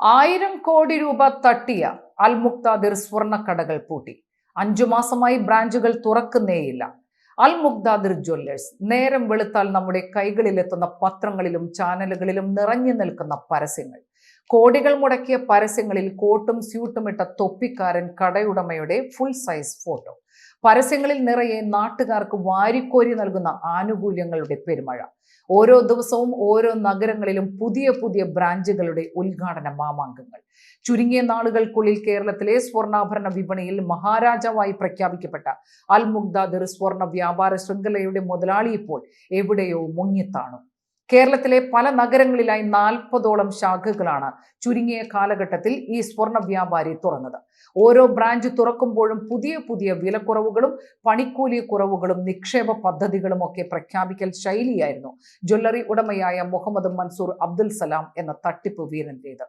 1000 കോടി രൂപ തട്ടിയ അൽ മുക്താദിർ സ്വർണ്ണക്കടകൾ പൂട്ടി. 5 മാസമായി ബ്രാഞ്ചുകൾ തുറക്കുന്നേയില്ല. അൽ മുക്താദിർ ജ്വല്ലേഴ്സ്. നേരം വെളുത്താൽ നമ്മുടെ കൈകളിലെത്തുന്ന പത്രങ്ങളിലും ചാനലുകളിലും നിറഞ്ഞു നിൽക്കുന്ന പരസ്യങ്ങൾ. കോടികൾ മുടക്കിയ പരസ്യങ്ങളിൽ കോട്ടും സ്യൂട്ടും ഇട്ട തൊപ്പിക്കാരൻ കടയുടമയുടെ ഫുൾ സൈസ് ഫോട്ടോ. പരസ്യങ്ങളിൽ നിറയെ നാട്ടുകാർക്ക് വാരിക്കോരി നൽകുന്ന ആനുകൂല്യങ്ങളുടെ പെരുമഴ. ഓരോ ദിവസവും ഓരോ നഗരങ്ങളിലും പുതിയ പുതിയ ബ്രാഞ്ചുകളുടെ ഉദ്ഘാടന മാമാങ്കങ്ങൾ. ചുരുങ്ങിയ നാളുകൾക്കുള്ളിൽ കേരളത്തിലെ സ്വർണ്ണാഭരണ വിപണിയിൽ മഹാരാജാവായി പ്രഖ്യാപിക്കപ്പെട്ട അൽ മുക്താദിർ സ്വർണ്ണ വ്യാപാര ശൃംഖലയുടെ മുതലാളി ഇപ്പോൾ എവിടെയോ മുങ്ങിത്താണു. കേരളത്തിലെ പല നഗരങ്ങളിലായി 40ഓളം ശാഖകളാണ് ചുരുങ്ങിയ കാലഘട്ടത്തിൽ ഈ സ്വർണ്ണ വ്യാപാരി തുറന്നത്. ഓരോ ബ്രാഞ്ച് തുറക്കുമ്പോഴും പുതിയ പുതിയ വിലക്കുറവുകളും പണിക്കൂലി കുറവുകളും നിക്ഷേപ പദ്ധതികളും ഒക്കെ പ്രഖ്യാപിക്കൽ ശൈലിയായിരുന്നു ജ്വല്ലറി ഉടമയായ മുഹമ്മദ് മൻസൂർ അബ്ദുൽ സലാം എന്ന തട്ടിപ്പ് വീരന്റേത്.